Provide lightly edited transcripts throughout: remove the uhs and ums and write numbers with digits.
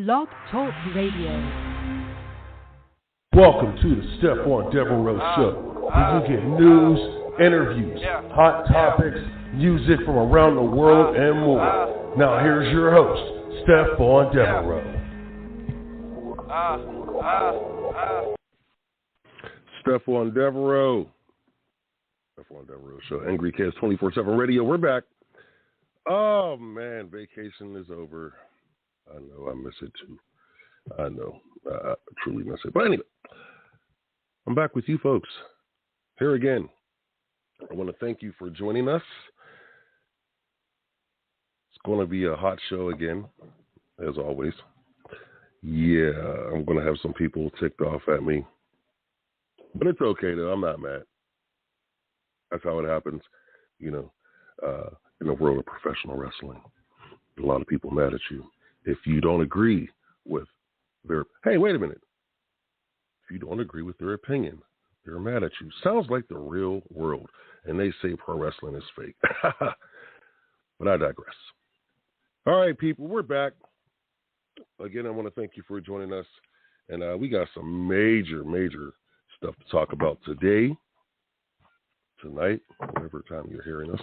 Blog Talk Radio. Welcome to the Stephon Devereux Show, where you get news, interviews, hot topics, music from around the world, and more. Now here's your host, Stephon Devereux. Stephon Devereux. Stephon Devereux Show, Angry Kids 24/7 Radio. We're back. Oh, man, vacation is over. I know, I miss it too. I know, I truly miss it. But anyway, I'm back with you folks here again. I want to thank you for joining us. It's going to be a hot show again, as always. Yeah, I'm going to have some people ticked off at me. But it's okay, though. I'm not mad. That's how it happens, you know, in the world of professional wrestling. A lot of people mad at you. If you don't agree with their, hey, wait a minute. If you don't agree with their opinion, they're mad at you. Sounds like the real world. And they say pro wrestling is fake. But I digress. All right, people, we're back. Again, I want to thank you for joining us. And we got some major stuff to talk about today, tonight, whatever time you're hearing us.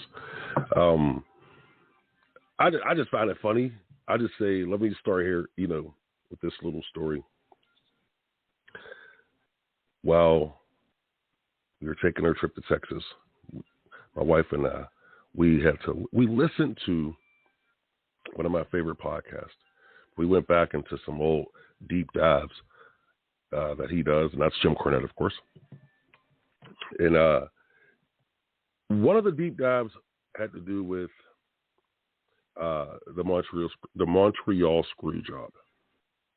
I just find it funny. I just say, let me start here, you know, with this little story. While we were taking our trip to Texas, my wife and I, we listened to one of my favorite podcasts. We went back into some old deep dives that he does, and that's Jim Cornette, of course. And one of the deep dives had to do with the Montreal screw job.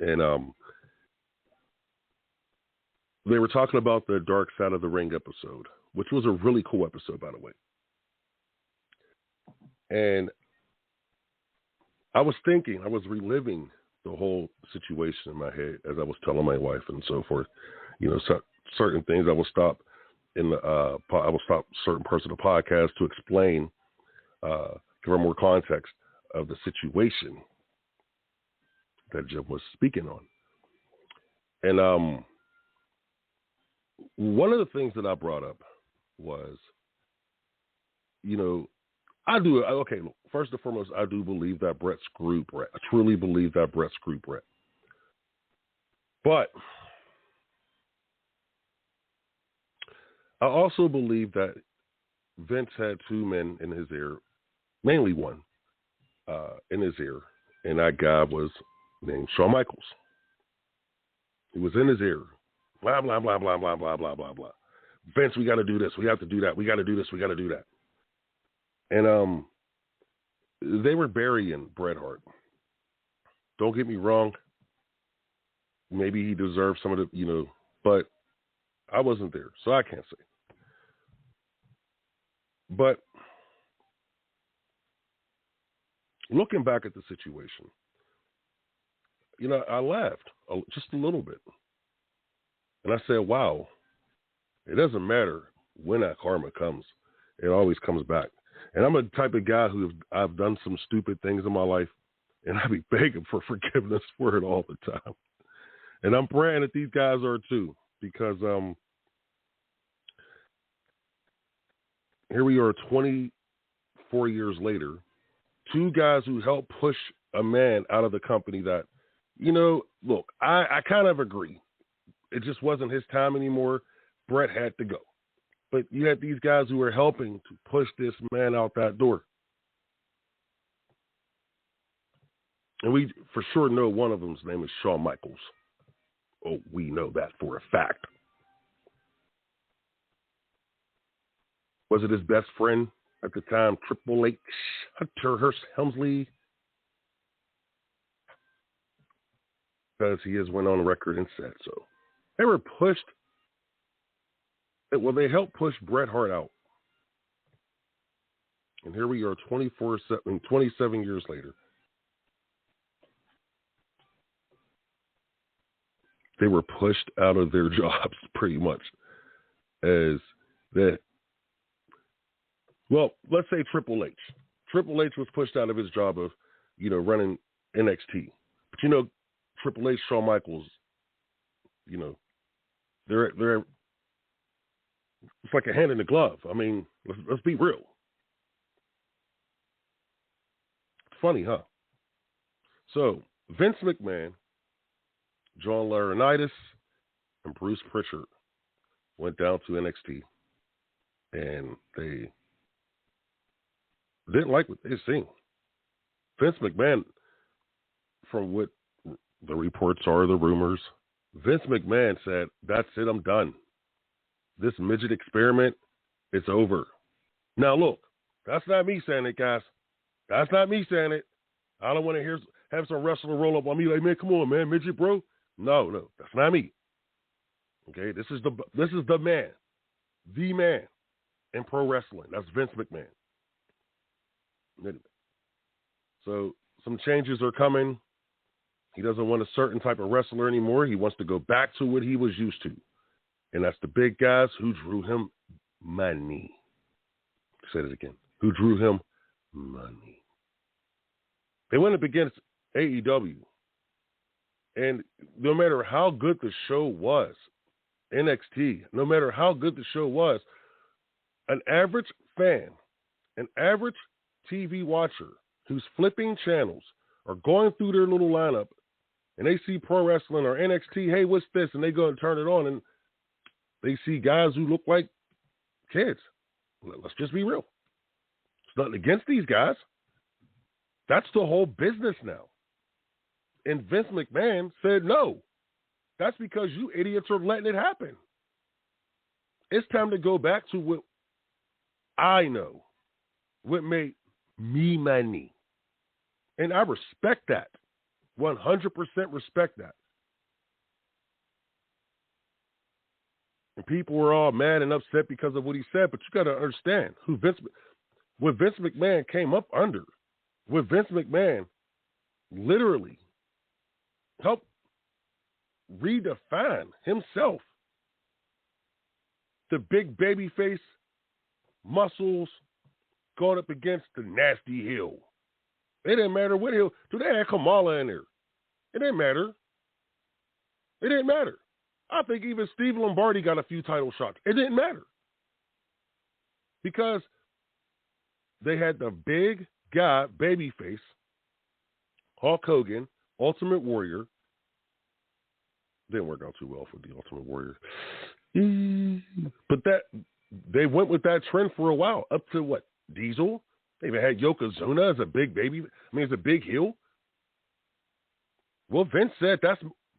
And they were talking about the Dark Side of the Ring episode, which was a really cool episode, by the way. And I was reliving the whole situation in my head as I was telling my wife and so forth. You know, certain things I will stop certain parts of the podcast to explain, give her more context of the situation that Jim was speaking on. And one of the things that I brought up was, you know, first and foremost, I do believe that Brett screwed Brett. I truly believe that Brett screwed Brett. But I also believe that Vince had two men in his ear, mainly one in his ear, and that guy was named Shawn Michaels. He was in his ear. Blah, blah, blah, blah, blah, blah, blah, blah, blah. Vince, we got to do this. We have to do that. We got to do this. We got to do that. And they were burying Bret Hart. Don't get me wrong. Maybe he deserved some of the, you know, but I wasn't there, so I can't say. But looking back at the situation, you know, I laughed just a little bit. And I said, wow, it doesn't matter when that karma comes. It always comes back. And I'm a type of guy I've done some stupid things in my life, and I be begging for forgiveness for it all the time. And I'm praying that these guys are too, because here we are 24 years later, two guys who helped push a man out of the company that, you know, look, I kind of agree. It just wasn't his time anymore. Brett had to go. But you had these guys who were helping to push this man out that door. And we for sure know one of them's name is Shawn Michaels. Oh, we know that for a fact. Was it his best friend at the time, Triple H, Hunter Hearst Helmsley? Because he has went on record and said so. They were pushed. Well, they helped push Bret Hart out. And here we are 27 years later. They were pushed out of their jobs pretty much as that. Well, let's say Triple H. Triple H was pushed out of his job of, you know, running NXT. But, you know, Triple H, Shawn Michaels, they're it's like a hand in the glove. I mean, let's be real. It's funny, huh? So Vince McMahon, John Laurinaitis, and Bruce Pritchard went down to NXT, and they didn't like what they seen. Vince McMahon, from what the reports are, the rumors, Vince McMahon said, "That's it, I'm done. This midget experiment, it's over." Now, look, that's not me saying it, guys. That's not me saying it. I don't want to have some wrestler roll up on me like, "Man, come on, man, midget, bro." No, that's not me. Okay, this is the man in pro wrestling. That's Vince McMahon. So some changes are coming. He doesn't want a certain type of wrestler anymore. He wants to go back to what he was used to. And that's the big guys who drew him money. Say it again. Who drew him money. They went up against AEW. And no matter how good the show was, NXT, no matter how good the show was, an average fan, an average TV watcher who's flipping channels or going through their little lineup and they see pro wrestling or NXT, hey, what's this? And they go and turn it on and they see guys who look like kids. Let's just be real. It's nothing against these guys. That's the whole business now. And Vince McMahon said, no, that's because you idiots are letting it happen. It's time to go back to what I know, what made me money. And I respect that. 100% respect that. And people were all mad and upset because of what he said, but you got to understand what Vince McMahon came up under. What Vince McMahon literally helped redefine himself. The big baby face, muscles, going up against the nasty heel. It didn't matter what heel. Dude, they had Kamala in there. It didn't matter. It didn't matter. I think even Steve Lombardi got a few title shots. It didn't matter. Because they had the big guy, babyface, Hulk Hogan, Ultimate Warrior. Didn't work out too well for the Ultimate Warrior. But they went with that trend for a while, up to what? Diesel? They even had Yokozuna as a big baby. As a big heel. Well, Vince said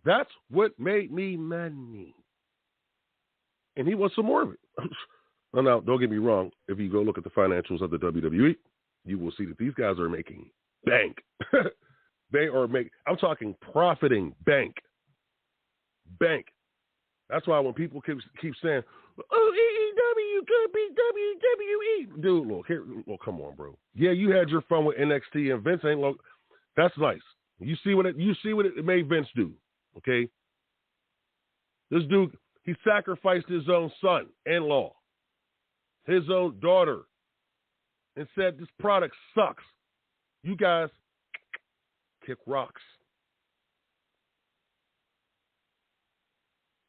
that's what made me money. And he wants some more of it. Now, don't get me wrong. If you go look at the financials of the WWE, you will see that these guys are making bank. They are I'm talking profiting bank. Bank. That's why when people keep saying, "Oh, AEW could be WWE," dude, look, come on, bro. Yeah, you had your fun with NXT, and Vince ain't look. That's nice. You see what it made Vince do, okay? This dude, he sacrificed his own son-in-law, his own daughter, and said this product sucks. You guys kick rocks.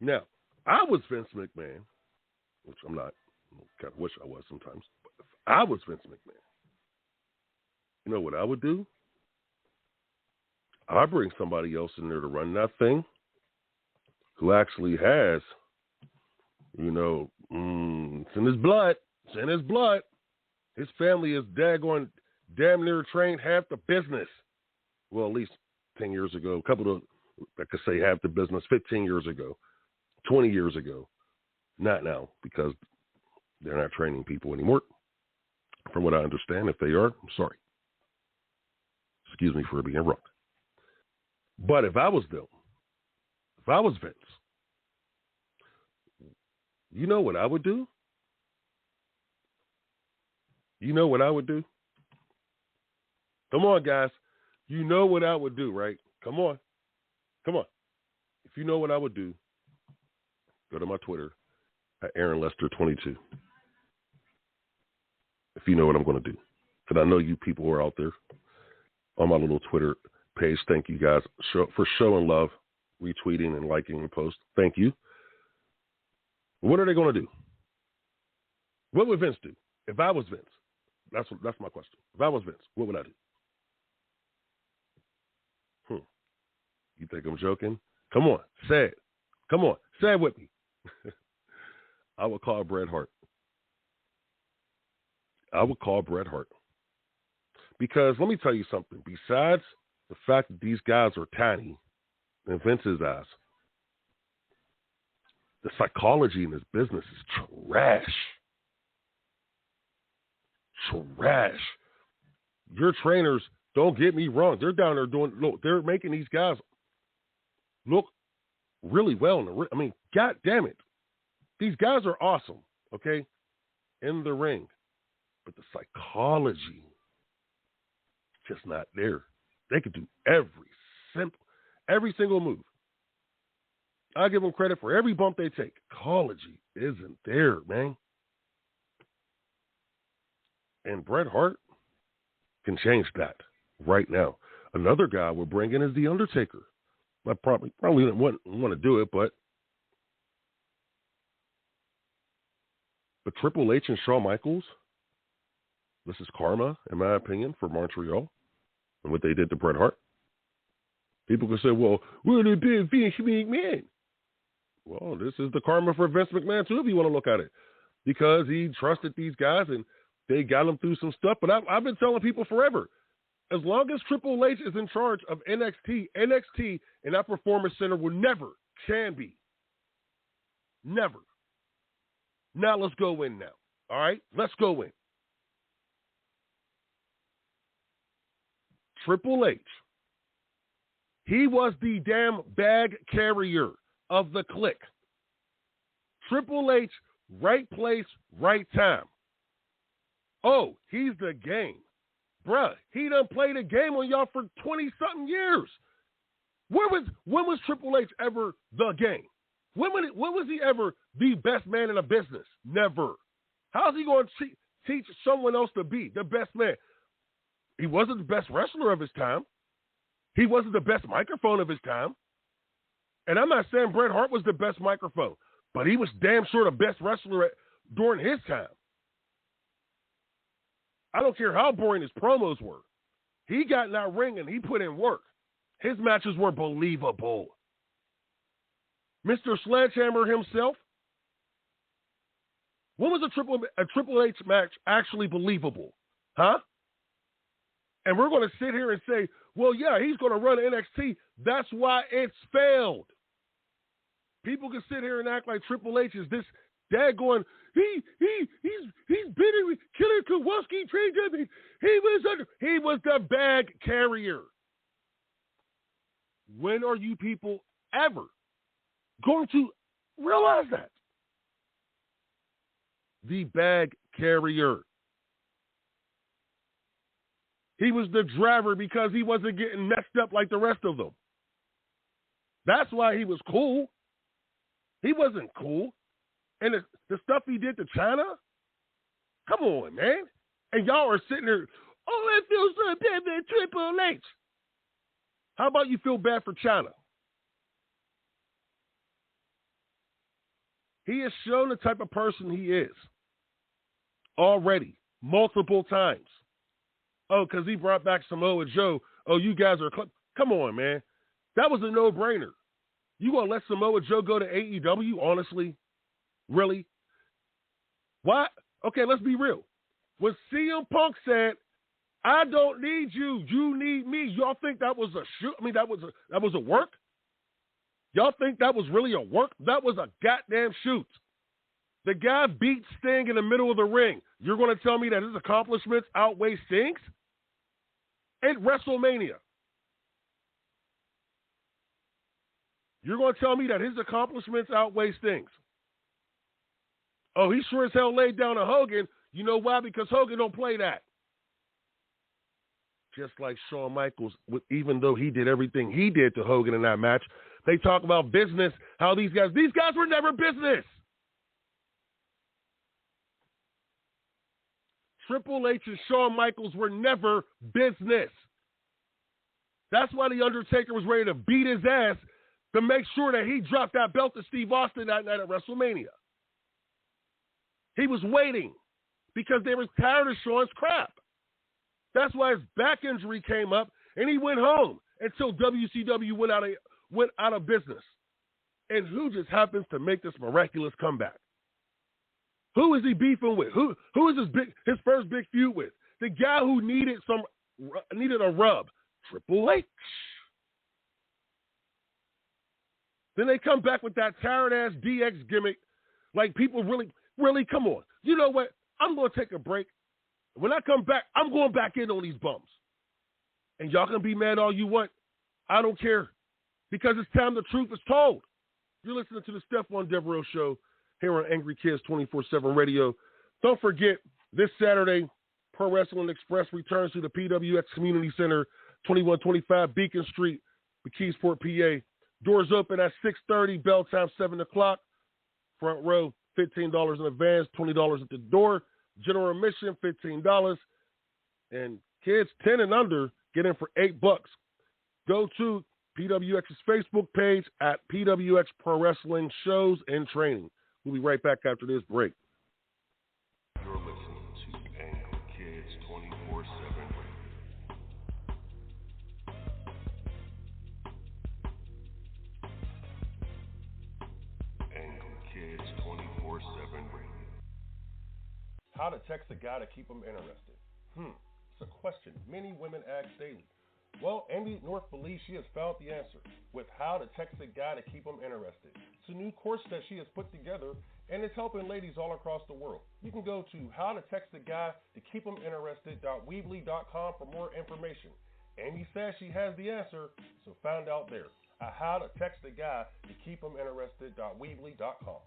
Now, I was Vince McMahon, which I'm not. I kind of wish I was sometimes. But if I was Vince McMahon, you know what I would do? I'd bring somebody else in there to run that thing who actually has, it's in his blood. It's in his blood. His family is damn near trained half the business. Well, at least 10 years ago. A couple of, I could say half the business 15 years ago. 20 years ago. Not now, because they're not training people anymore. From what I understand, if they are, I'm sorry. Excuse me for being wrong. But if I was them, if I was Vince, you know what I would do? You know what I would do? Come on, guys. You know what I would do, right? Come on. If you know what I would do, go to my Twitter at AaronLester22. If you know what I'm going to do. Because I know you people are out there on my little Twitter page. Thank you guys for showing love, retweeting and liking the post. Thank you. What are they going to do? What would Vince do? If I was Vince, that's my question. If I was Vince, what would I do? You think I'm joking? Come on, say it. Come on, say it with me. I would call Bret Hart. Because let me tell you something. Besides the fact that these guys are tiny in Vince's eyes, the psychology in this business is trash. Trash. Your trainers, don't get me wrong, they're down there they're making these guys look really well in the ring. I mean, God damn it. These guys are awesome, okay, in the ring. But the psychology, just not there. They could do every single move. I give them credit for every bump they take. Psychology isn't there, man. And Bret Hart can change that right now. Another guy we're bringing is The Undertaker. I probably wouldn't want to do it, but Triple H and Shawn Michaels, this is karma, in my opinion, for Montreal and what they did to Bret Hart. People could say, well, would it be Vince McMahon? Well, this is the karma for Vince McMahon, too, if you want to look at it. Because he trusted these guys and they got him through some stuff. But I've been telling people forever, as long as Triple H is in charge of NXT and that Performance Center can be. Never. Now let's go in now. All right? Let's go in. Triple H. He was the damn bag carrier of the clique. Triple H, right place, right time. Oh, he's the game. Bruh, he done played a game on y'all for 20-something years. When was Triple H ever the game? When was he ever the best man in a business? Never. How's he going to teach someone else to be the best man? He wasn't the best wrestler of his time. He wasn't the best microphone of his time. And I'm not saying Bret Hart was the best microphone, but he was damn sure the best wrestler during his time. I don't care how boring his promos were. He got in that ring and he put in work. His matches were believable. Mr. Sledgehammer himself, when was a Triple H match actually believable? Huh? And we're going to sit here and say, well, yeah, he's going to run NXT. That's why it's failed. People can sit here and act like Triple H is this dad going, he's been with Killer Kowalski, he was the bag carrier. When are you people ever going to realize that? The bag carrier. He was the driver because he wasn't getting messed up like the rest of them. That's why he was cool. He wasn't cool. And the stuff he did to China, come on, man. And y'all are sitting there, oh, I feel so bad for Triple H. How about you feel bad for China? He has shown the type of person he is already, multiple times. Oh, because he brought back Samoa Joe. Oh, you guys are... Come on, man. That was a no-brainer. You going to let Samoa Joe go to AEW, honestly? Really? Why? Okay, let's be real. When CM Punk said, I don't need you, you need me, y'all think that was a shoot? I mean, that was a work? Y'all think that was really a work? That was a goddamn shoot. The guy beat Sting in the middle of the ring. You're going to tell me that his accomplishments outweigh Sting's? At WrestleMania. You're going to tell me that his accomplishments outweigh Sting's? Oh, he sure as hell laid down to Hogan. You know why? Because Hogan don't play that. Just like Shawn Michaels, even though he did everything he did to Hogan in that match, they talk about business, how these guys were never business. Triple H and Shawn Michaels were never business. That's why The Undertaker was ready to beat his ass to make sure that he dropped that belt to Steve Austin that night at WrestleMania. He was waiting because they were tired of Shawn's crap. That's why his back injury came up, and he went home until WCW went out of business. And who just happens to make this miraculous comeback? Who is he beefing with? Who is his first big feud with? The guy who needed a rub, Triple H. Then they come back with that tired-ass DX gimmick. Like, people really, come on. You know what? I'm going to take a break. When I come back, I'm going back in on these bums. And y'all can be mad all you want. I don't care. Because it's time the truth is told. You're listening to the Stephon Devereux Show here on Angry Kids 24/7 Radio. Don't forget, this Saturday, Pro Wrestling Express returns to the PWX Community Center, 2125 Beacon Street, McKeesport, PA. Doors open at 6:30, bell time 7 o'clock. Front row, $15 in advance, $20 at the door. General admission, $15. And kids 10 and under get in for $8. Go to PWX's Facebook page at PWX Pro Wrestling Shows and Training. We'll be right back after this break. You're listening to Angry Kids 24/7. Angry Kids 24/7. How to text a guy to keep him interested? It's a question many women ask daily. Well, Amy North believes she has found the answer with How to Text a Guy to Keep Him Interested. It's a new course that she has put together, and it's helping ladies all across the world. You can go to howtotextaguytokeephiminterested.weebly.com for more information. Amy says she has the answer, so find out there at howtotextaguytokeephiminterested.weebly.com.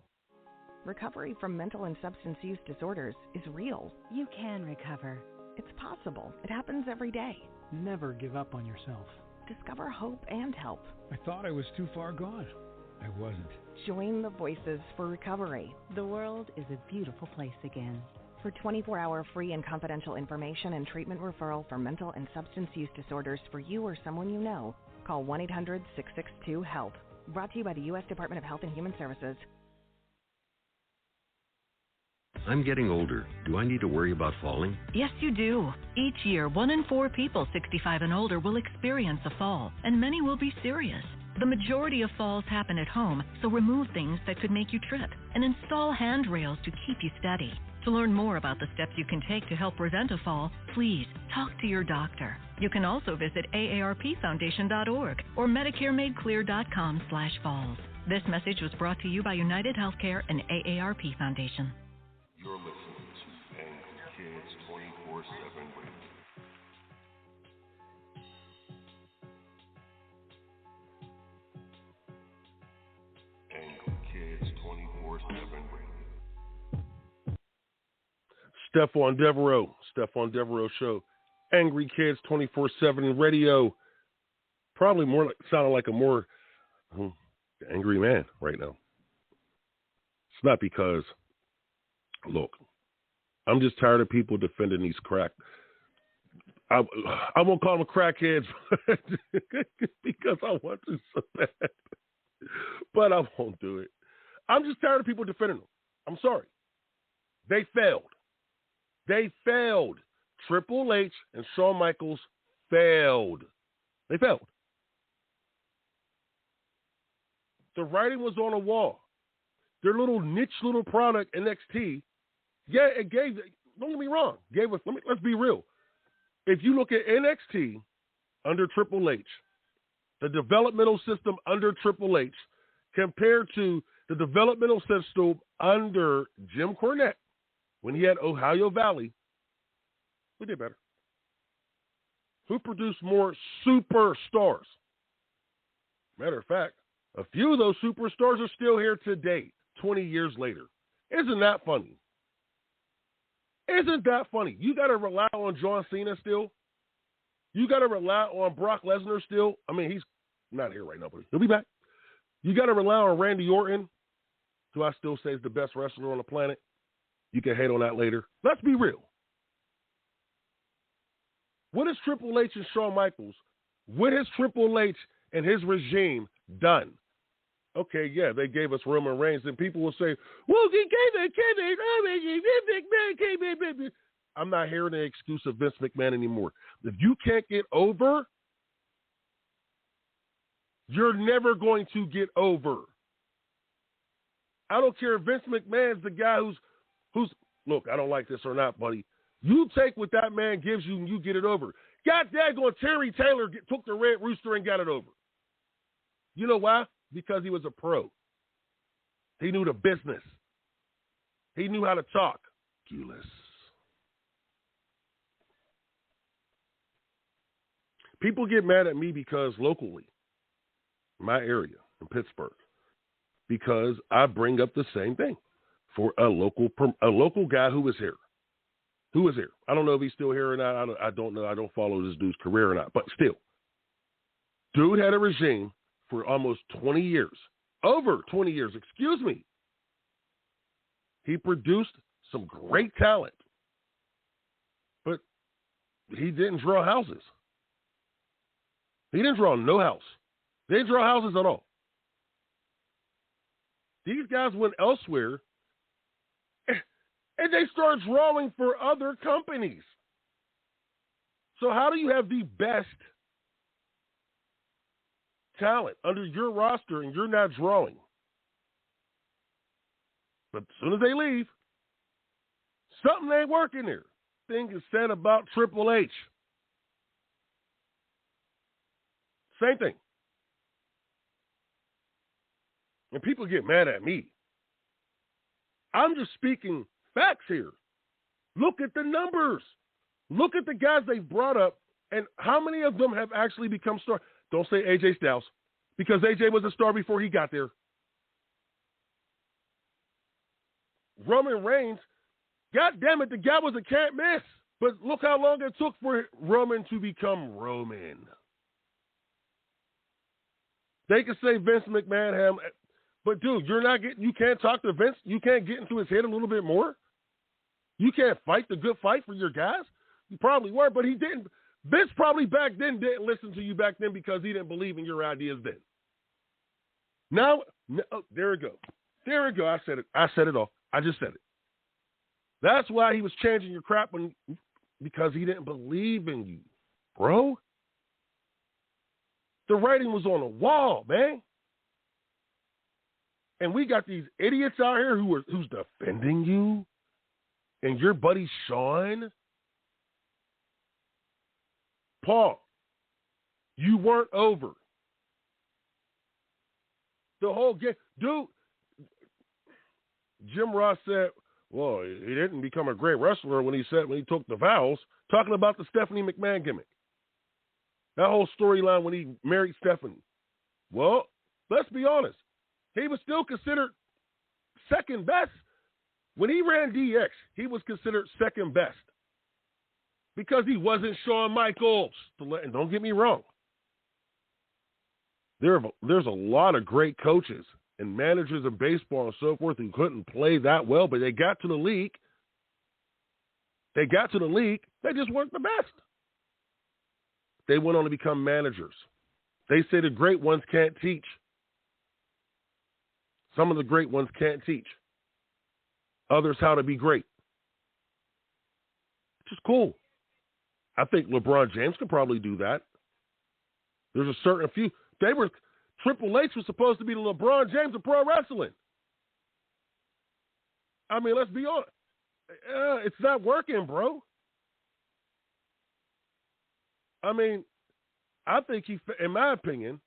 Recovery from mental and substance use disorders is real. You can recover. It's possible. It happens every day. Never give up on yourself. Discover hope and help. I thought I was too far gone. I wasn't. Join the Voices for Recovery. The world is a beautiful place again. For 24-hour free and confidential information and treatment referral for mental and substance use disorders for you or someone you know, call 1-800-662-HELP. Brought to you by the U.S. Department of Health and Human Services. I'm getting older. Do I need to worry about falling? Yes, you do. Each year, 1 in 4 people 65 and older will experience a fall, and many will be serious. The majority of falls happen at home, so remove things that could make you trip and install handrails to keep you steady. To learn more about the steps you can take to help prevent a fall, please talk to your doctor. You can also visit aarpfoundation.org or medicaremadeclear.com/falls. This message was brought to you by United Healthcare and AARP Foundation. You're listening to Angry Kids 24/7 Radio. Angry Kids 24/7 Radio. Stephon Devereux Show, Angry Kids 24/7 Radio. Probably sounding like a more angry man right now. It's not because, look, I'm just tired of people defending these crack. I won't call them crackheads because I want to so bad, but I won't do it. I'm just tired of people defending them. I'm sorry. They failed. Triple H and Shawn Michaels failed. They failed. The writing was on the wall. Their little niche little product, NXT, yeah, it gave, don't get me wrong, gave us, let's be real. If you look at NXT under Triple H, the developmental system under Triple H, compared to the developmental system under Jim Cornette, when he had Ohio Valley, who did better? Who produced more superstars? Matter of fact, a few of those superstars are still here today, 20 years later. Isn't that funny? Isn't that funny? You got to rely on John Cena still. You got to rely on Brock Lesnar still. I mean, he's not here right now, but he'll be back. You got to rely on Randy Orton, who I still say is the best wrestler on the planet. You can hate on that later. Let's be real. What is Triple H and Shawn Michaels What has Triple H and his regime done? Okay, yeah, they gave us Roman Reigns, and people will say, well, they gave it. I'm not hearing the excuse of Vince McMahon anymore. If you can't get over, you're never going to get over. I don't care if Vince McMahon's the guy who's look, I don't like this or not, buddy. You take what that man gives you and you get it over. God daggone Terry Taylor took the Red Rooster and got it over. You know why? Because he was a pro. He knew the business. He knew how to talk. Ridiculous. People get mad at me because locally, my area in Pittsburgh, because I bring up the same thing for a local guy who was here. I don't know if he's still here or not. I don't know. I don't follow this dude's career or not. But still, dude had a regime for almost 20 years. Over 20 years, excuse me. He produced some great talent. But he didn't draw houses. He didn't draw no house. They didn't draw houses at all. These guys went elsewhere, and they started drawing for other companies. So how do you have the best talent under your roster and you're not drawing? But as soon as they leave, something ain't working there. Thing is said about Triple H. Same thing. And people get mad at me. I'm just speaking facts here. Look at the numbers. Look at the guys they've brought up and how many of them have actually become stars. Don't say AJ Styles, because AJ was a star before he got there. Roman Reigns, God damn it, the guy was a can't miss. But look how long it took for Roman to become Roman. They can say Vince McMahon, but dude, you can't talk to Vince. You can't get into his head a little bit more. You can't fight the good fight for your guys. You probably were, but he didn't. Vince probably back then didn't listen to you back then because he didn't believe in your ideas then. Now, there we go. There we go. I said it. I said it all. I just said it. That's why he was changing your crap because he didn't believe in you, bro. The writing was on the wall, man. And we got these idiots out here who's defending you, and your buddy Sean. Paul, you weren't over. The whole game, dude. Jim Ross said, well, he didn't become a great wrestler when he took the vows, talking about the Stephanie McMahon gimmick. That whole storyline when he married Stephanie. Well, let's be honest. He was still considered second best. When he ran DX, he was considered second best because he wasn't Shawn Michaels. And don't get me wrong. There's a lot of great coaches and managers in baseball and so forth who couldn't play that well, but they got to the league. They just weren't the best. They went on to become managers. They say the great ones can't teach. Some of the great ones can't teach others how to be great. Which is cool. I think LeBron James could probably do that. There's a certain few. Triple H was supposed to be the LeBron James of pro wrestling. I mean, let's be honest. It's not working, bro. I mean, I think in my opinion,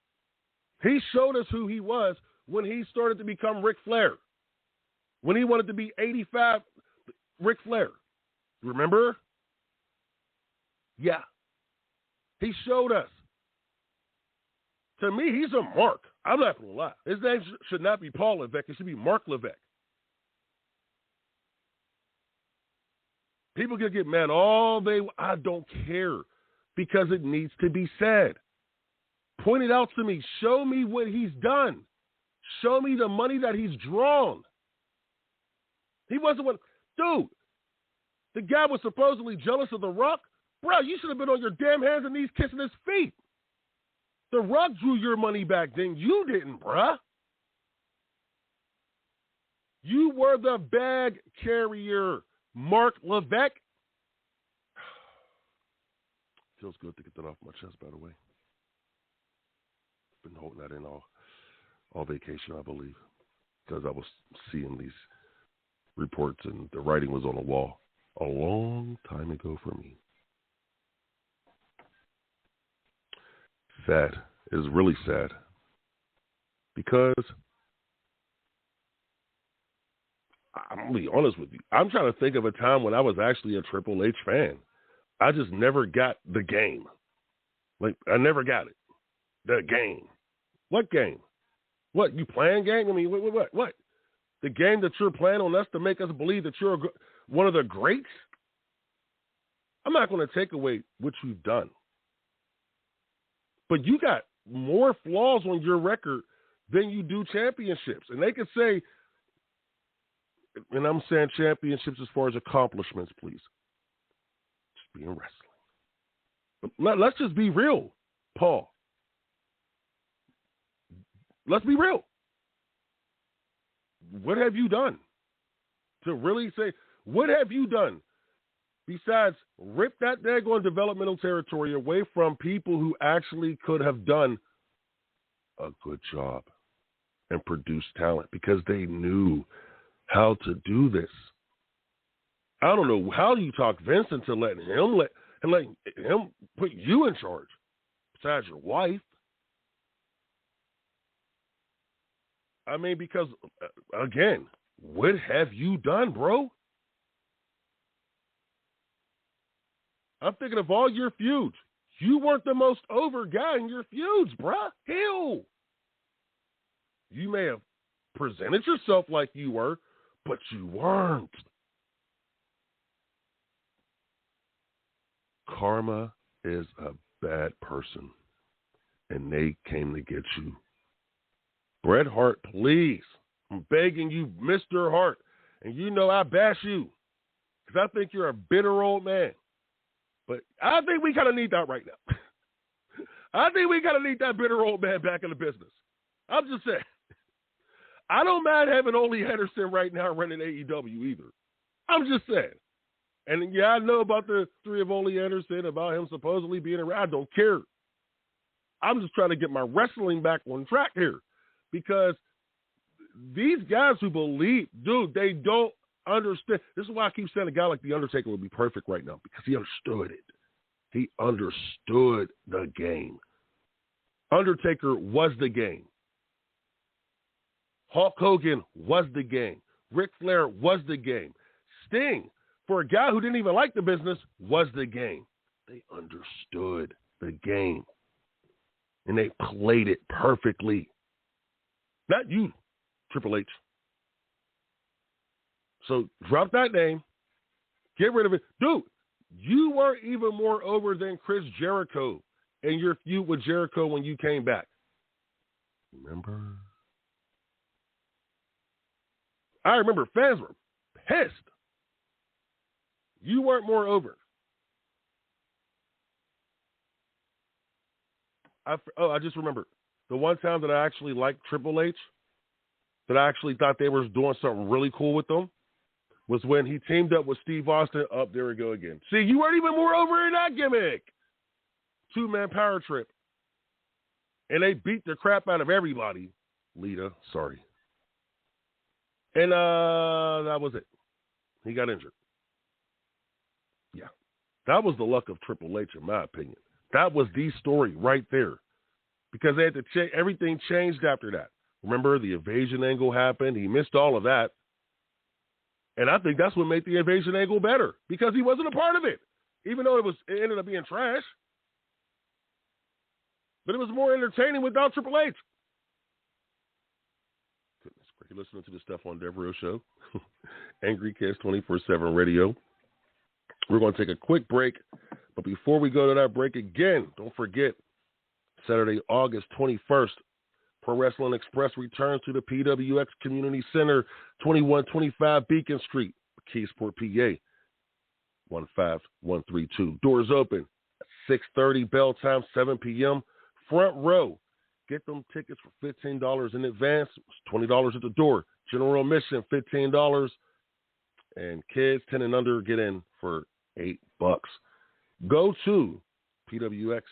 he showed us who he was when he started to become Ric Flair. When he wanted to be 85 Ric Flair. Remember? Yeah. He showed us. To me, he's a Mark. I'm not going to lie. His name should not be Paul Levesque. It should be Mark Levesque. People can get mad all day. I don't care because it needs to be said. Point it out to me. Show me what he's done. Show me the money that he's drawn. He wasn't one. Dude, the guy was supposedly jealous of The Rock. Bro, you should have been on your damn hands and knees kissing his feet. The rug drew your money back then. You didn't, bruh. You were the bag carrier, Mark Levesque. Feels good to get that off my chest, by the way. Been holding that in all vacation, I believe, because I was seeing these reports and the writing was on the wall a long time ago for me. Sad. It is really sad because I'm going to be honest with you. I'm trying to think of a time when I was actually a Triple H fan. I just never got the game. Like, I never got it. The game. What game? What, you playing game? I mean, what? The game that you're playing on us to make us believe that you're one of the greats? I'm not going to take away what you've done. But you got more flaws on your record than you do championships. And they could say, and I'm saying championships as far as accomplishments, please. Just be in wrestling. But let's just be real, Paul. Let's be real. What have you done to really say, what have you done besides rip that daggone developmental territory away from people who actually could have done a good job and produced talent because they knew how to do this? I don't know how you talk Vince into letting him put you in charge besides your wife. I mean, because, again, what have you done, bro? I'm thinking of all your feuds. You weren't the most over guy in your feuds, bruh. Hell. You may have presented yourself like you were, but you weren't. Karma is a bad person, and they came to get you. Bret Hart, please. I'm begging you, Mr. Hart. And you know I bash you because I think you're a bitter old man. But I think we kind of need that right now. I think we kind of need that bitter old man back in the business. I'm just saying. I don't mind having Ole Henderson right now running AEW either. I'm just saying. And, yeah, I know about the three of Ole Henderson, about him supposedly being around. I don't care. I'm just trying to get my wrestling back on track here. Because these guys who believe, dude, they don't understand. This is why I keep saying a guy like The Undertaker would be perfect right now, because he understood it. He understood the game. Undertaker was the game. Hulk Hogan was the game. Ric Flair was the game. Sting, for a guy who didn't even like the business, was the game. They understood the game. And they played it perfectly. Not you, Triple H. So drop that name. Get rid of it. Dude, you were even more over than Chris Jericho in your feud with Jericho when you came back. Remember? I remember fans were pissed. You weren't more over. I just remembered. The one time that I actually liked Triple H, that I actually thought they were doing something really cool with them, was when he teamed up with Steve Austin. Up there we go again. See, you weren't even more over in that gimmick. 2-man power trip. And they beat the crap out of everybody. Lita, sorry. And that was it. He got injured. Yeah. That was the luck of Triple H, in my opinion. That was the story right there. Because they had to change, everything changed after that. Remember, the invasion angle happened. He missed all of that. And I think that's what made the invasion angle better, because he wasn't a part of it, even though it ended up being trash. But it was more entertaining without Triple H. Goodness, you're listening to the Stephon Devereux Show, Angry Kids 24/7 Radio. We're going to take a quick break, but before we go to that break again, don't forget, Saturday, August 21st, Pro Wrestling Express returns to the PWX Community Center, 2125 Beacon Street, Keysport, PA, 15132. Doors open at 6:30, bell time, 7 p.m., Front row. Get them tickets for $15 in advance. It's $20 at the door. General admission, $15. And kids 10 and under get in for $8. Go to PWX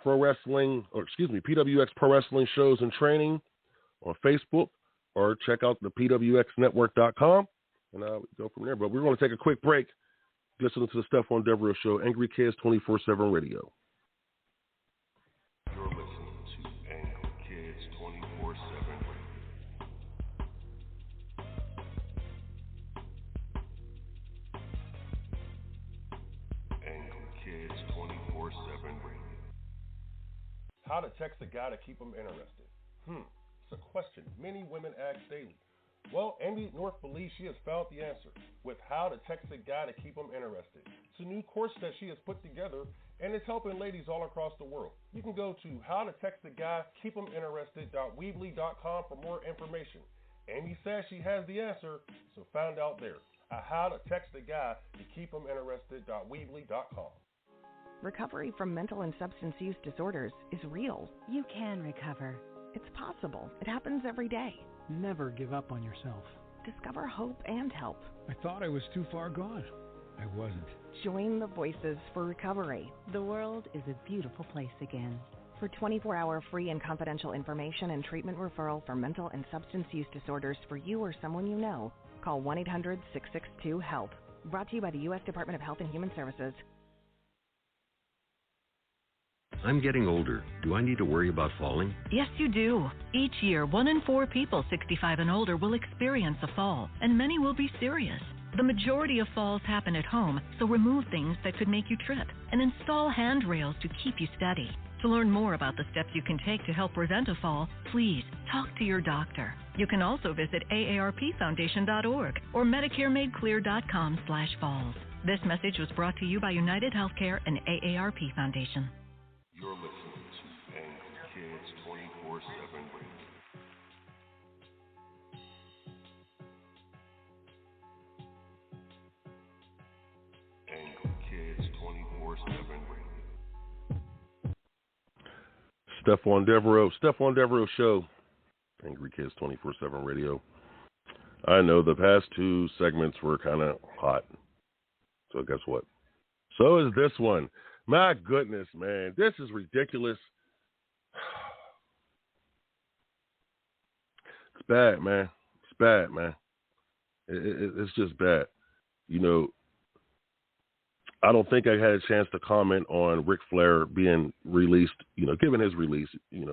Pro Wrestling, PWX Pro Wrestling Shows and Training on Facebook, or check out the PWXnetwork.com, and go from there. But we're going to take a quick break, listening to the Stephon Devereux Show, Angry Kids 24/7 Radio. You're listening to Angry Kids 24/7 Radio. Angry Kids 24/7 Radio. How to text a guy to keep him interested? It's a question many women ask daily. Well, Amy North believes she has found the answer with How to Text a Guy to Keep Him Interested. It's a new course that she has put together, and it's helping ladies all across the world. You can go to howtotextaguykeephiminterested.weebly.com for more information. Amy says she has the answer, so find out there at howtotextaguykeephiminterested.weebly.com. Recovery from mental and substance use disorders is real. You can recover. It's possible. It happens every day. Never give up on yourself. Discover hope and help. I thought I was too far gone. I wasn't. Join the Voices for Recovery. The world is a beautiful place again. For 24-hour free and confidential information and treatment referral for mental and substance use disorders for you or someone you know, call 1-800-662-HELP. Brought to you by the U.S. Department of Health and Human Services. I'm getting older. Do I need to worry about falling? Yes, you do. Each year, 1 in 4 people 65 and older will experience a fall, and many will be serious. The majority of falls happen at home, so remove things that could make you trip and install handrails to keep you steady. To learn more about the steps you can take to help prevent a fall, please talk to your doctor. You can also visit aarpfoundation.org or medicaremadeclear.com/falls. This message was brought to you by United Healthcare and AARP Foundation. You're listening to Angry Kids 24/7 Radio. Angry Kids 24/7 Radio. Stephon Devereux Show, Angry Kids 24/7 Radio. I know the past two segments were kind of hot, so guess what? So is this one. My goodness, man, this is ridiculous. It's bad, man. It's bad, man. It's just bad. You know, I don't think I had a chance to comment on Ric Flair being released, given his release, he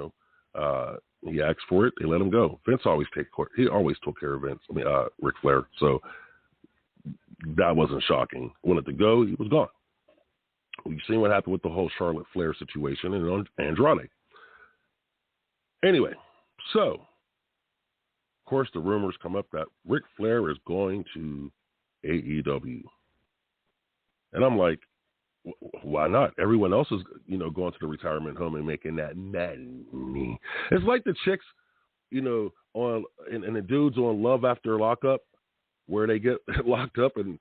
asked for it, they let him go. Vince always he always took care of Ric Flair, so that wasn't shocking. Wanted to go, he was gone. We've seen what happened with the whole Charlotte Flair situation and Andrade. Anyway, so, of course, the rumors come up that Ric Flair is going to AEW. And I'm like, why not? Everyone else is, going to the retirement home and making that money. It's like the chicks, on and the dudes on Love After Lockup, where they get locked up and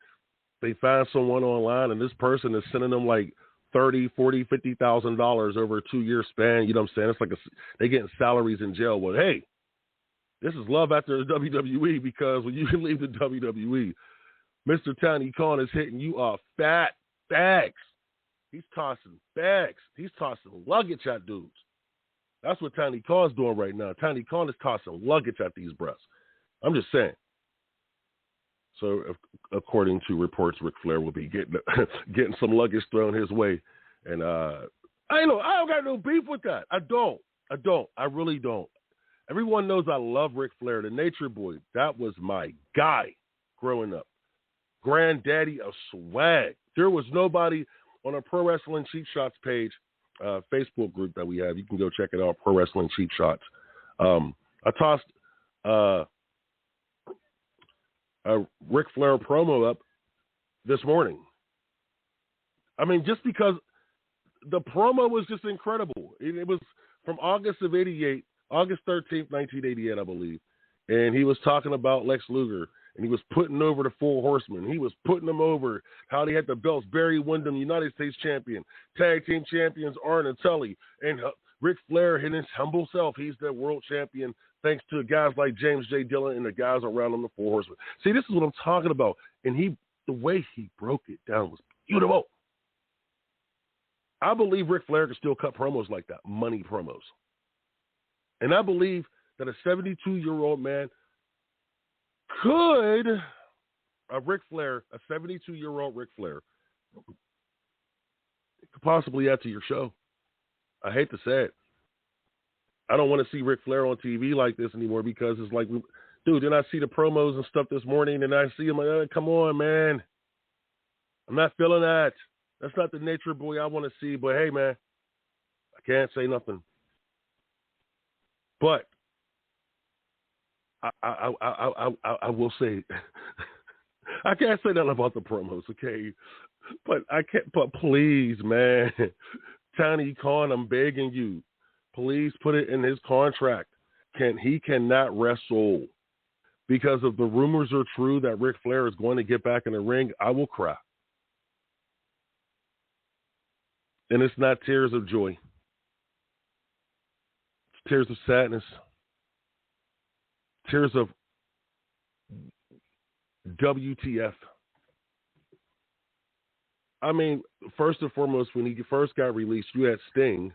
they find someone online and this person is sending them like $30,000, $40,000, $50,000 over a 2-year span. You know what I'm saying? It's like they getting salaries in jail. Well, hey, this is love after the WWE, because when you leave the WWE, Mr. Tiny Khan is hitting you off fat bags. He's tossing bags. He's tossing luggage at dudes. That's what Tiny Khan's doing right now. Tiny Khan is tossing luggage at these breasts. I'm just saying. So, according to reports, Ric Flair will be getting some luggage thrown his way. And I don't got no beef with that. I don't. I really don't. Everyone knows I love Ric Flair, the Nature Boy. That was my guy growing up. Granddaddy of swag. There was nobody on a Pro Wrestling Cheap Shots page, Facebook group that we have. You can go check it out, Pro Wrestling Cheap Shots. I tossed a Ric Flair promo up this morning. I mean, just because the promo was just incredible. It was from August 13th, 1988, I believe. And he was talking about Lex Luger. and he was putting over the Four Horsemen. He was putting them over. How they had the belts: Barry Windham, United States champion, tag team champions Arn and Tully, and Ric Flair in his humble self. He's the world champion thanks to guys like James J. Dillon and the guys around him, the Four Horsemen. See, this is what I'm talking about. And the way he broke it down was beautiful. I believe Ric Flair can still cut promos like that, money promos. And I believe that a 72-year-old man could, a 72-year-old Ric Flair, could possibly add to your show. I hate to say it. I don't want to see Ric Flair on TV like this anymore because it's like, dude, then I see the promos and stuff this morning and I see him like, oh, come on, man. I'm not feeling that. That's not the Nature Boy I want to see, but hey, man, I can't say nothing. But I will say, I can't say nothing about the promos, okay? But I can't. But please, man, Tony Khan, I'm begging you, please put it in his contract. He cannot wrestle because if the rumors are true that Ric Flair is going to get back in the ring, I will cry. And it's not tears of joy. It's tears of sadness. Tears of WTF. I mean, first and foremost, when he first got released, you had Sting,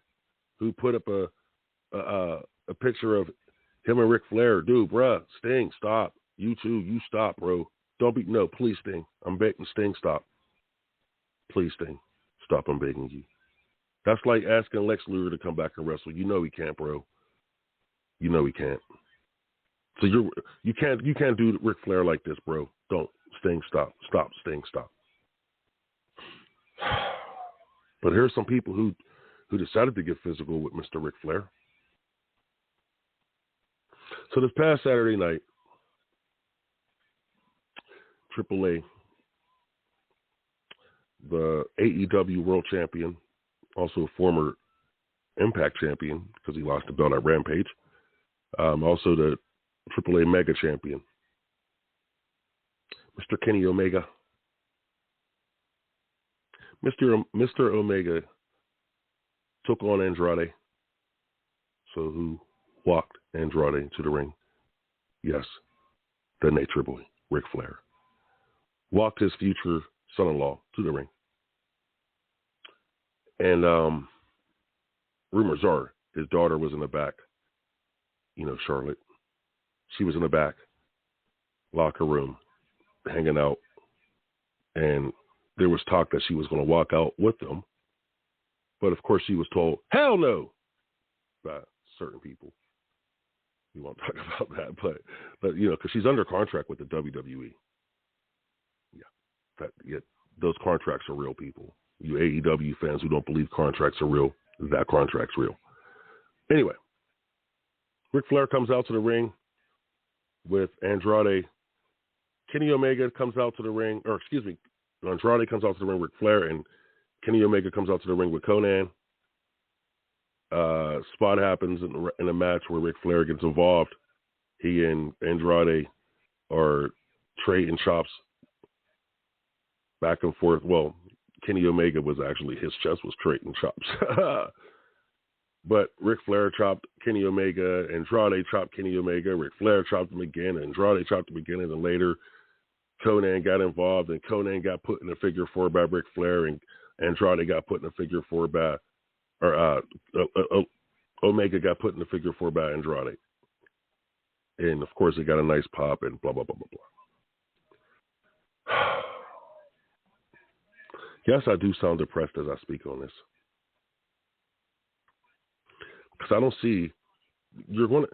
who put up a picture of him and Ric Flair. Dude, bruh, Sting, stop. You too, you stop, bro. No, please, Sting. I'm begging Sting, stop. Please, Sting, stop. I'm begging you. That's like asking Lex Luger to come back and wrestle. You know he can't, bro. You know he can't. So you can't do Ric Flair like this, bro. Don't. Sting, stop. Stop, Sting, stop. But here's some people who decided to get physical with Mr. Ric Flair. So this past Saturday night, AAA, the AEW World Champion, also a former Impact Champion because he lost the belt at Rampage, also the AAA Mega Champion, Mr. Kenny Omega. Mr. Omega took on Andrade. So who walked Andrade to the ring? Yes, the Nature Boy, Ric Flair. Walked his future son-in-law to the ring. And rumors are his daughter was in the back. You know, Charlotte. She was in the back, locker room, hanging out. And there was talk that she was going to walk out with them. But, of course, she was told, hell no, by certain people. We won't talk about that. But you know, because she's under contract with the WWE. Yeah, those contracts are real, people. You AEW fans who don't believe contracts are real, that contract's real. Anyway, Ric Flair comes out to the ring with Andrade. Kenny Omega comes out to the ring, Andrade comes out to the ring with Flair, and Kenny Omega comes out to the ring with Conan. Spot happens in a match where Ric Flair gets involved. He and Andrade are trading chops back and forth. Well, Kenny Omega was actually, his chest was trading chops. But Ric Flair chopped Kenny Omega, Andrade chopped Kenny Omega, Ric Flair chopped him again, Andrade chopped him again, and then later Conan got involved, and Conan got put in a figure four by Ric Flair, and Andrade got put in a figure four by, Omega got put in a figure four by Andrade. And, of course, it got a nice pop and blah, blah, blah, blah, blah. Yes, I do sound depressed as I speak on this. Because I don't see, you're going to,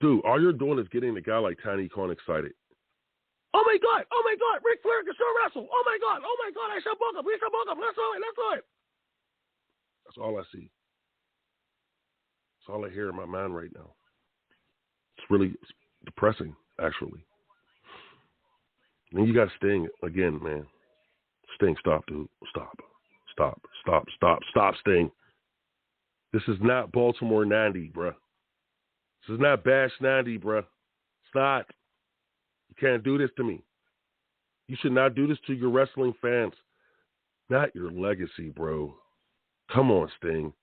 dude, all you're doing is getting a guy like Tiny Khan excited. Oh my God, Ric Flair can still wrestle. Oh my God, I shall book him. We shall book him. Let's do it. That's all I see. That's all I hear in my mind right now. It's really depressing, actually. And you got Sting again, man. Sting, stop, dude. Stop, Sting. This is not Baltimore 90, bruh. This is not Bash 90, bruh. It's not. You can't do this to me. You should not do this to your wrestling fans. Not your legacy, bro. Come on, Sting.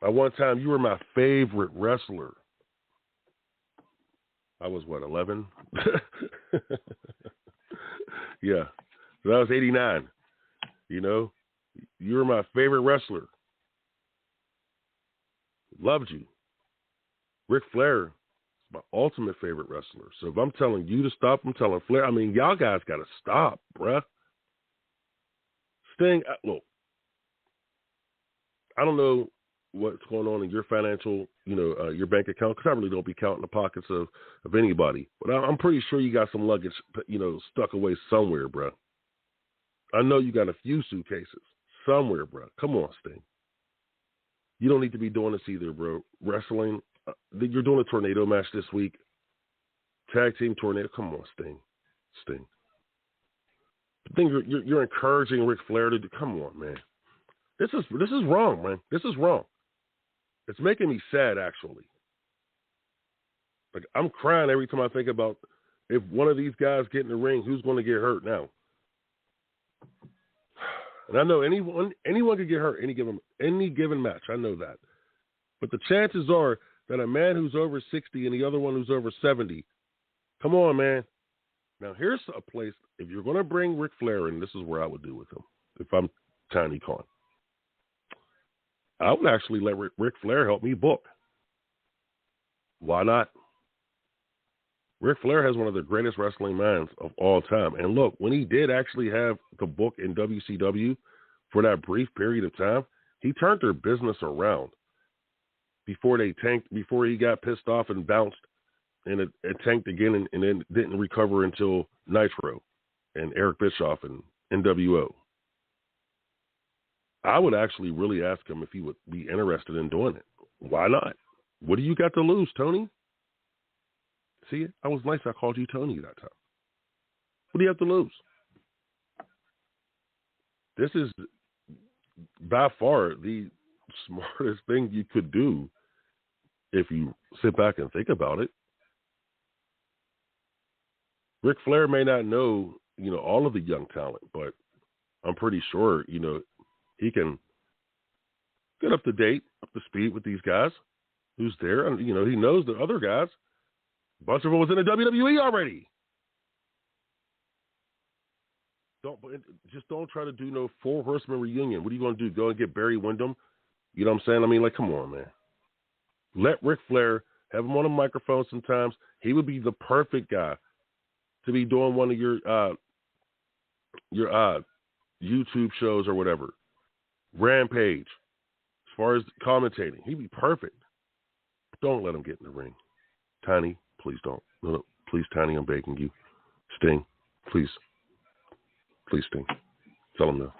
At one time, you were my favorite wrestler. I was, 11? Yeah. So that was 89. You know? You were my favorite wrestler. Loved you. Ric Flair is my ultimate favorite wrestler. So if I'm telling you to stop, I'm telling Flair. I mean, y'all guys got to stop, bruh. Sting, look, I don't know what's going on in your financial, your bank account, because I really don't be counting the pockets of anybody. But I'm pretty sure you got some luggage, stuck away somewhere, bruh. I know you got a few suitcases somewhere, bruh. Come on, Sting. You don't need to be doing this either, bro. Wrestling, you're doing a tornado match this week. Tag team tornado. Come on, Sting. The thing you're encouraging Ric Flair to do. Come on, man. This is wrong, man. This is wrong. It's making me sad, actually. Like, I'm crying every time I think about if one of these guys get in the ring, who's going to get hurt now? And I know anyone could get hurt any given match. I know that. But the chances are that a man who's over 60 and the other one who's over 70, come on, man. Now, here's a place, if you're going to bring Ric Flair in, this is where I would do with him, if I'm Tiny Khan. I would actually let Ric Flair help me book. Why not? Ric Flair has one of the greatest wrestling minds of all time. And look, when he did actually have the book in WCW for that brief period of time, he turned their business around before they tanked, before he got pissed off and bounced, and it tanked again and then didn't recover until Nitro and Eric Bischoff and NWO. I would actually really ask him if he would be interested in doing it. Why not? What do you got to lose, Tony? See, I was nice. I called you Tony that time. What do you have to lose? This is by far the smartest thing you could do if you sit back and think about it. Ric Flair may not know, all of the young talent, but I'm pretty sure, he can get up to date, up to speed with these guys. Who's there? And, he knows the other guys. A bunch of them was in the WWE already. Don't try to do no Four Horsemen reunion. What are you going to do? Go and get Barry Windham? You know what I'm saying? I mean, like, come on, man. Let Ric Flair have him on a microphone sometimes. He would be the perfect guy to be doing one of your YouTube shows or whatever. Rampage. As far as commentating, he'd be perfect. Don't let him get in the ring. Tiny, please don't. No, please, Tiny, I'm begging you. Sting, please. Please, Sting. Tell him no.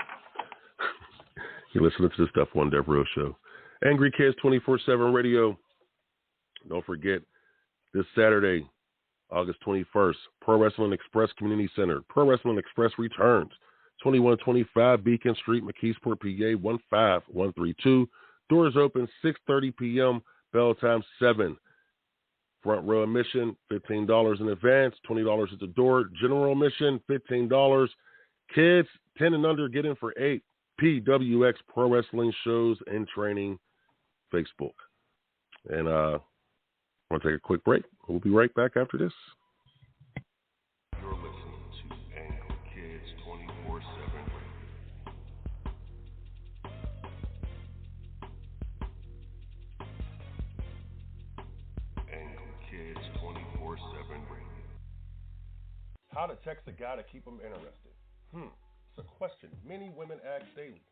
You're listening to the Stephon Devereux Show. Angry Kids 24/7 Radio. Don't forget, this Saturday, August 21st, Pro Wrestling Express Community Center. Pro Wrestling Express returns. 2125 Beacon Street, McKeesport, PA 15132. Doors open 6:30 p.m. Bell time 7. Front row admission, $15 in advance, $20 at the door. General admission, $15. Kids 10 and under get in for 8. PWX Pro Wrestling Shows and Training Facebook. And I want to take a quick break. We'll be right back after this. You're listening to Angry Kids 24/7 Angry Kids 24/7 Radio. How to text a guy to keep him interested? It's a question many women ask daily.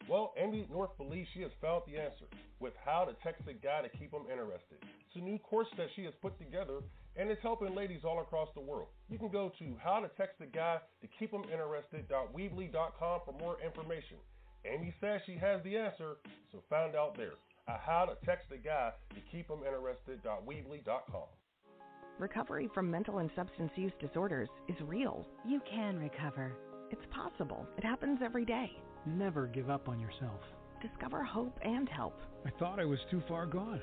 Well, Amy North believes she has found the answer with How to Text a Guy to Keep Him Interested. It's a new course that she has put together, and it's helping ladies all across the world. You can go to howtoTextAGuyToKeepHimInterested.weebly.com for more information. Amy says she has the answer, so find out there at howtoTextAGuyToKeepHimInterested.weebly.com. Recovery from mental and substance use disorders is real. You can recover. It's possible. It happens every day. Never give up on yourself. Discover hope and help. I thought I was too far gone.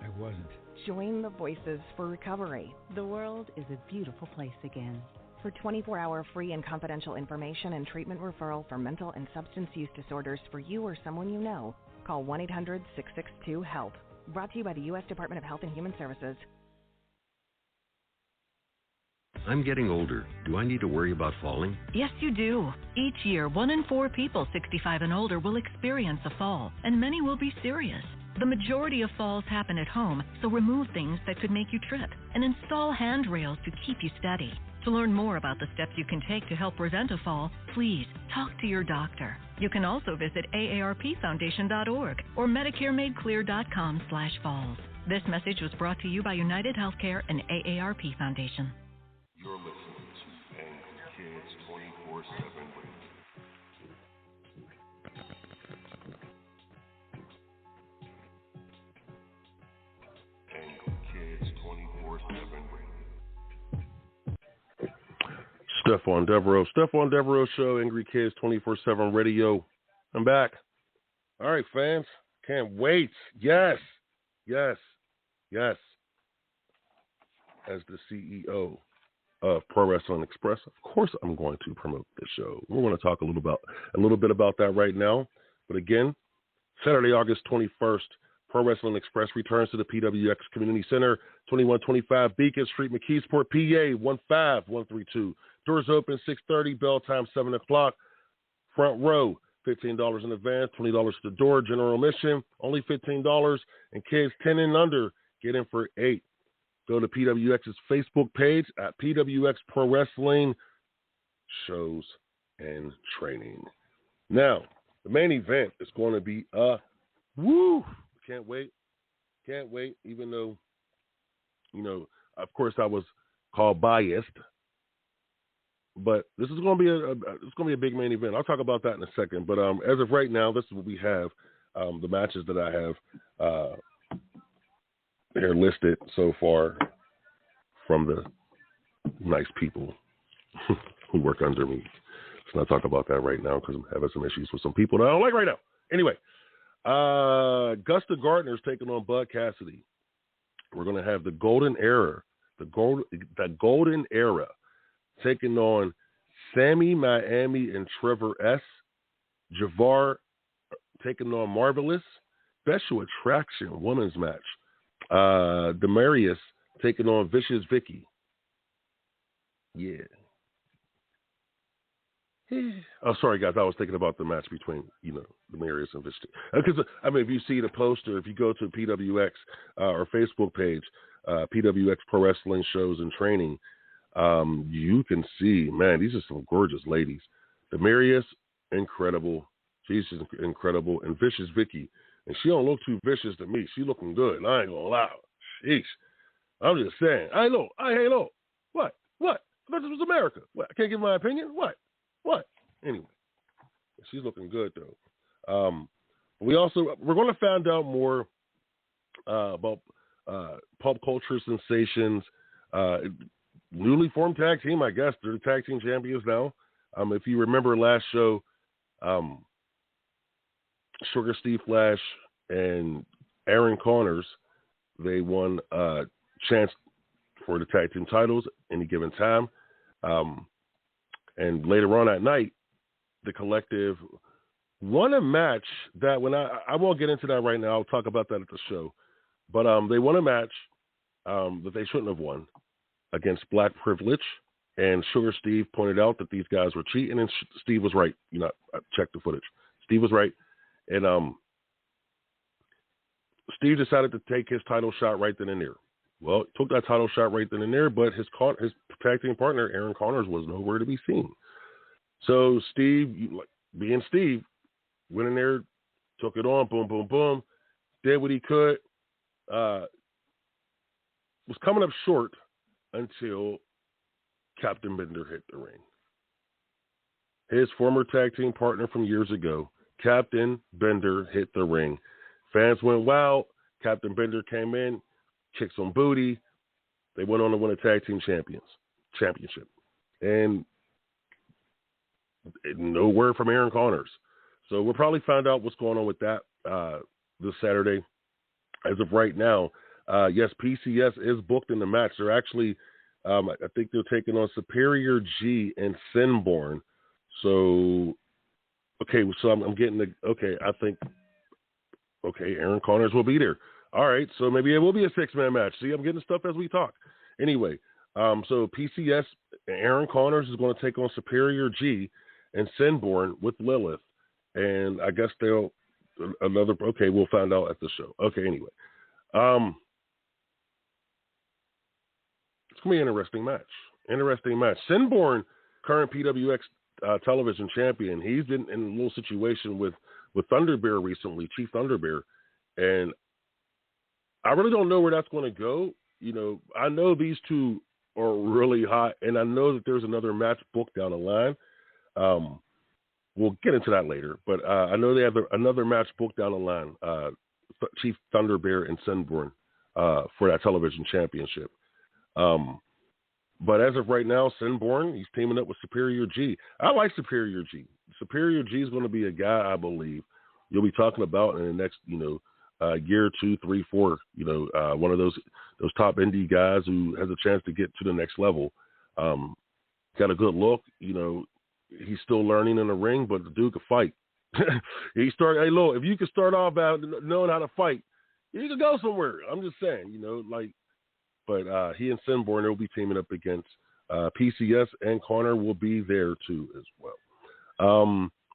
I wasn't. Join the Voices for Recovery. The world is a beautiful place again. For 24-hour free and confidential information and treatment referral for mental and substance use disorders for you or someone you know, call 1-800-662-HELP. Brought to you by the U.S. Department of Health and Human Services. I'm getting older. Do I need to worry about falling? Yes, you do. Each year, 1 in 4 people 65 and older will experience a fall, and many will be serious. The majority of falls happen at home, so remove things that could make you trip and install handrails to keep you steady. To learn more about the steps you can take to help prevent a fall, please talk to your doctor. You can also visit aarpfoundation.org or medicaremadeclear.com/falls. This message was brought to you by United Healthcare and AARP Foundation. You're listening to Angry Kids 24/7 Radio. Angry Kids 24/7 Radio. Stephon Devereux Show, Angry Kids 24/7 Radio. I'm back. All right, fans. Can't wait. Yes. As the CEO of Pro Wrestling Express, of course I'm going to promote this show. We're going to talk a little bit about that right now. But again, Saturday, August 21st, Pro Wrestling Express returns to the PWX Community Center, 2125 Beacon Street, McKeesport, PA 15132. Doors open 6:30, bell time 7 o'clock. Front row, $15 in advance, $20 to the door. General admission, only $15. And kids 10 and under get in for $8. Go to PWX's Facebook page at PWX Pro Wrestling Shows and Training. Now, the main event is going to be woo! Can't wait. Even though, of course, I was called biased, but this is going to be a big main event. I'll talk about that in a second. But as of right now, this is what we have. The matches that I have here listed so far from the nice people who work under me. Let's not talk about that right now because I'm having some issues with some people that I don't like right now. Anyway, Gusta Gardner's taking on Bud Cassidy. We're going to have the Golden Era, taking on Sammy Miami and Trevor S. Javar taking on Marvelous. Special Attraction women's match. Demarius taking on Vicious Vicky. Yeah. Oh, sorry, guys. I was thinking about the match between, Demarius and Vicious. Because, if you see the poster, if you go to PWX or Facebook page, PWX Pro Wrestling Shows and Training, you can see, man, these are some gorgeous ladies. Demarius, incredible. She's just incredible. And Vicious Vicky. And she don't look too vicious to me. She looking good. And I ain't gonna lie. Sheesh. I'm just saying. Hey, look. What? This was America. What? I can't give my opinion? What? Anyway. She's looking good, though. We're going to find out more about pop culture sensations. Newly formed tag team, I guess. They're the tag team champions now. If you remember last show, Sugar Steve Flash and Aaron Connors, they won a chance for the tag team titles any given time. And later on that night, the collective won a match that when I won't get into that right now. I'll talk about that at the show. But they won a match that they shouldn't have won against Black Privilege. And Sugar Steve pointed out that these guys were cheating, and Steve was right. I checked the footage. Steve was right. And Steve decided to take his title shot right then and there. Well, he took that title shot right then and there, but his tag team partner, Aaron Connors, was nowhere to be seen. So Steve, being Steve, went in there, took it on, boom, boom, boom, did what he could, was coming up short until Captain Bender hit the ring. His former tag team partner from years ago, Captain Bender, hit the ring. Fans went wild. Captain Bender came in, kicked some booty. They went on to win a tag team championship. And no word from Aaron Connors. So we'll probably find out what's going on with that this Saturday. As of right now, Yes, PCS is booked in the match. They're actually, I think they're taking on Superior G and Sinborn. So, okay, so I'm getting I think, Aaron Connors will be there. All right, so maybe it will be a 6-man match. See, I'm getting stuff as we talk. Anyway, so PCS, Aaron Connors is going to take on Superior G and Sinborn with Lilith. And I guess we'll find out at the show. Okay, anyway. It's going to be an interesting match. Sinborn, current PWX television champion, he's been in a little situation with Thunder Bear recently, Chief Thunder Bear. And I really don't know where that's going to go. You know, I know these two are really hot, and I know that there's another match booked down the line. We'll get into that later, but I know they have another match booked down the line, Chief Thunder Bear and Sinborn for that television championship. But as of right now, Sinborn, he's teaming up with Superior G. I like Superior G. Superior G is going to be a guy, I believe, you'll be talking about in the next, year, 2, 3, 4, one of those top indie guys who has a chance to get to the next level. Got a good look, he's still learning in the ring, but the dude can fight. Hey, look, if you can start off out knowing how to fight, you can go somewhere. I'm just saying, but he and Sinborn will be teaming up against PCS, and Connor will be there too as well.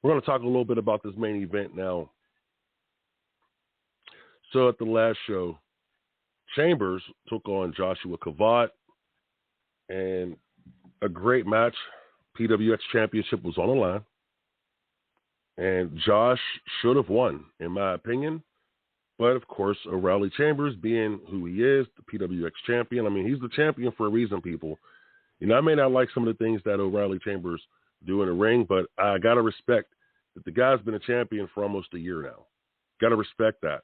We're going to talk a little bit about this main event now. So at the last show, Chambers took on Joshua Kavad, and a great match. PWX Championship was on the line, and Josh should have won, in my opinion. But, of course, O'Reilly Chambers, being who he is, the PWX champion, I mean, he's the champion for a reason, people. I may not like some of the things that O'Reilly Chambers do in the ring, but I got to respect that the guy's been a champion for almost a year now. Got to respect that.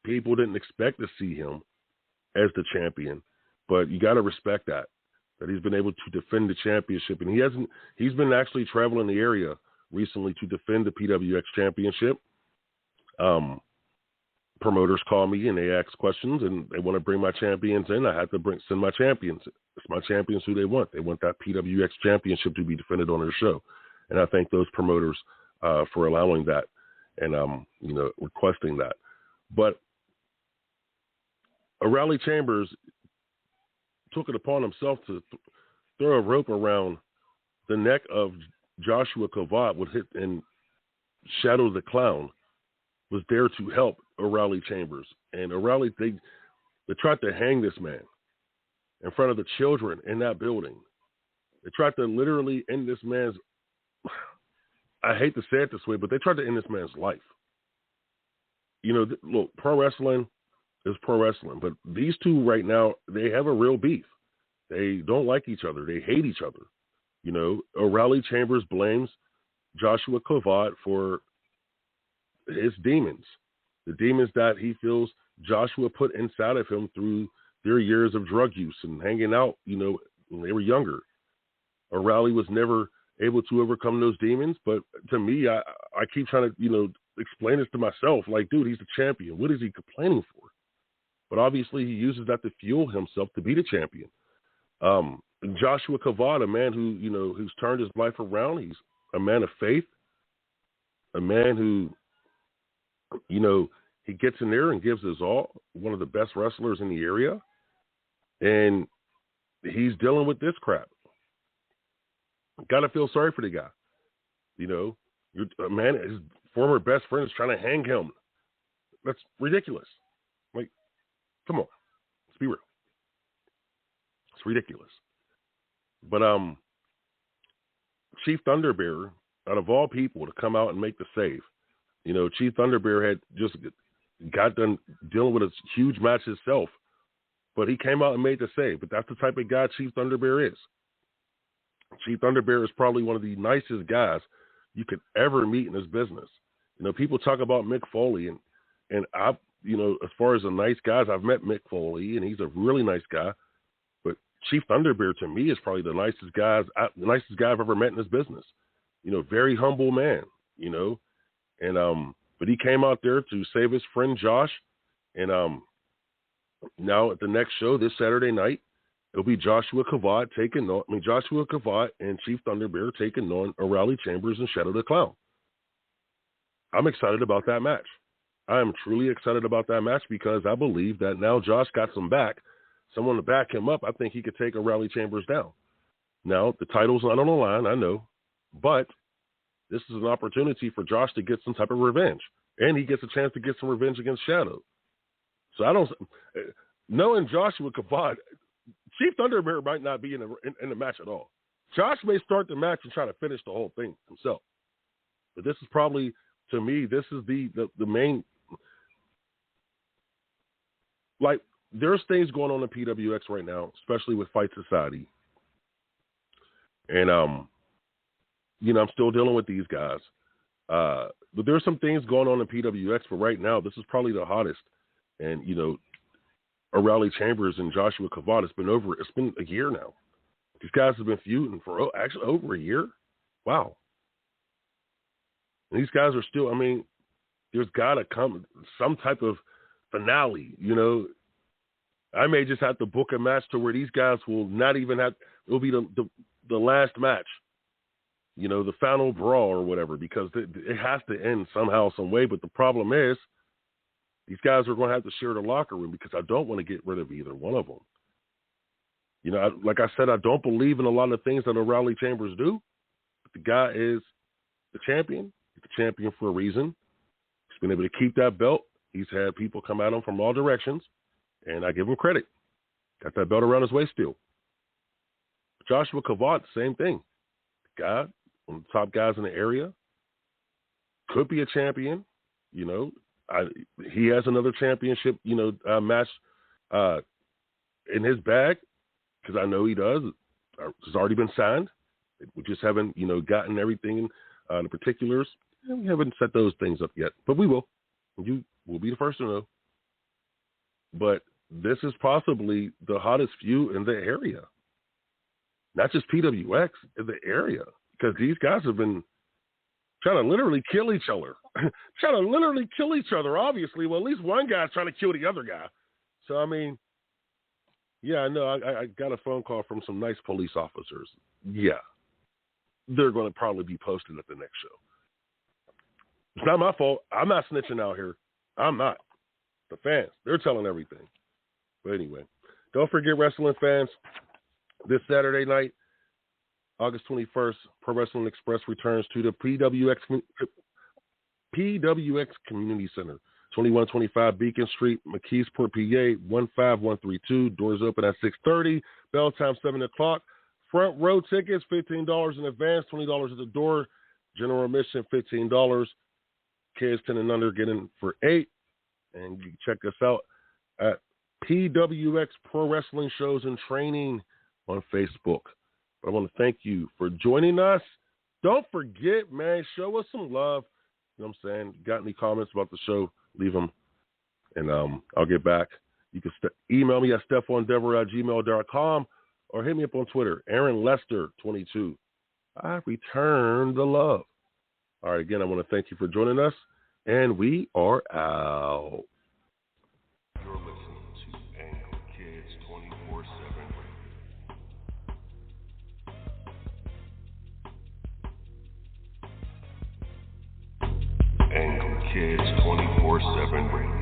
People didn't expect to see him as the champion, but you got to respect that he's been able to defend the championship. And he's been actually traveling the area recently to defend the PWX championship. Promoters call me and they ask questions and they want to bring my champions in. I have to send my champions. It's my champions who they want. They want that PWX championship to be defended on their show. And I thank those promoters for allowing that and, requesting that. But O'Reilly Chambers took it upon himself to throw a rope around the neck of Joshua Kavad and Shadow the Clown was there to help O'Reilly Chambers. And O'Reilly, they tried to hang this man in front of the children in that building. They tried to literally end this man's, I hate to say it this way, but they tried to end this man's life. Look, pro wrestling is pro wrestling, but these two right now, they have a real beef. They don't like each other. They hate each other. O'Reilly Chambers blames Joshua Kavad for his demons, the demons that he feels Joshua put inside of him through their years of drug use and hanging out, when they were younger. O'Reilly was never able to overcome those demons, but to me, I keep trying to, explain this to myself, like, dude, he's the champion. What is he complaining for? But obviously he uses that to fuel himself to be the champion. Joshua Kavad, a man who, who's turned his life around. He's a man of faith, a man who, he gets in there and gives his all, one of the best wrestlers in the area. And he's dealing with this crap. Got to feel sorry for the guy. A man, his former best friend is trying to hang him. That's ridiculous. Like, come on. Let's be real. It's ridiculous. But Chief Thunder Bear, out of all people, to come out and make the save. Chief Thunder Bear had just got done dealing with a huge match himself, but he came out and made the save. But that's the type of guy Chief Thunder Bear is. Chief Thunder Bear is probably one of the nicest guys you could ever meet in this business. People talk about Mick Foley, and I, as far as the nice guys, I've met Mick Foley, and he's a really nice guy. But Chief Thunder Bear, to me, is probably the nicest guy I've ever met in this business. Very humble man, and but he came out there to save his friend Josh, and Now, at the next show this Saturday night, it'll be Joshua Kavad and Chief Thunderbear taking on O'Reilly Chambers and Shadow the Clown. I'm excited about that match. I am truly excited about that match because I believe that now Josh got someone to back him up. I think he could take O'Reilly Chambers down. Now, the title's not on the line, I know, but this is an opportunity for Josh to get some type of revenge, and he gets a chance to get some revenge against Shadow. So knowing Joshua Kavad, Chief Thunderbear might not be in the match at all. Josh may start the match and try to finish the whole thing himself. But this is probably, to me, this is the main, like, there's things going on in PWX right now, especially with Fight Society. And, I'm still dealing with these guys. But there's some things going on in PWX, but right now, this is probably the hottest. And, O'Reilly Chambers and Joshua Kavad, it's been a year now. These guys have been feuding for actually over a year. Wow. And these guys are still, there's got to come some type of finale, I may just have to book a match to where these guys will not even it'll be the last match, the final brawl or whatever, because it has to end somehow, some way. But the problem is these guys are going to have to share the locker room because I don't want to get rid of either one of them. Like I said, I don't believe in a lot of things that O'Reilly Chambers do. But the guy is the champion. He's the champion for a reason. He's been able to keep that belt. He's had people come at him from all directions, and I give him credit. Got that belt around his waist still. Joshua Kavad, same thing. Guy, one of the top guys in the area, could be a champion. He has another championship, match in his bag, because I know he does. It's already been signed. We just haven't, gotten everything, the particulars. We haven't set those things up yet, but we will. You will be the first to know. But this is possibly the hottest feud in the area. Not just PWX, in the area. Because these guys have been trying to literally kill each other. Obviously. Well, at least one guy's trying to kill the other guy. So, yeah, I know. I got a phone call from some nice police officers. Yeah. They're going to probably be posted at the next show. It's not my fault. I'm not snitching out here. I'm not. The fans, they're telling everything. But anyway, don't forget, wrestling fans, this Saturday night, August 21st, Pro Wrestling Express returns to the PWX Community Center, 2125 Beacon Street, McKeesport, PA, 15132. Doors open at 6:30. Bell time 7 o'clock. Front row tickets, $15 in advance, $20 at the door. General admission, $15. Kids 10 and under get in for $8. And you can check us out at PWX Pro Wrestling Shows and Training on Facebook. I want to thank you for joining us. Don't forget, man, show us some love. You know what I'm saying? Got any comments about the show, leave them, and I'll get back. You can email me at StephonDevereux@gmail.com or hit me up on Twitter, Aaron Lester 22. I return the love. All right, again, I want to thank you for joining us, and we are out. You're listening to Angle Kids 24/7 Radio. Angle Kids 24/7 Radio.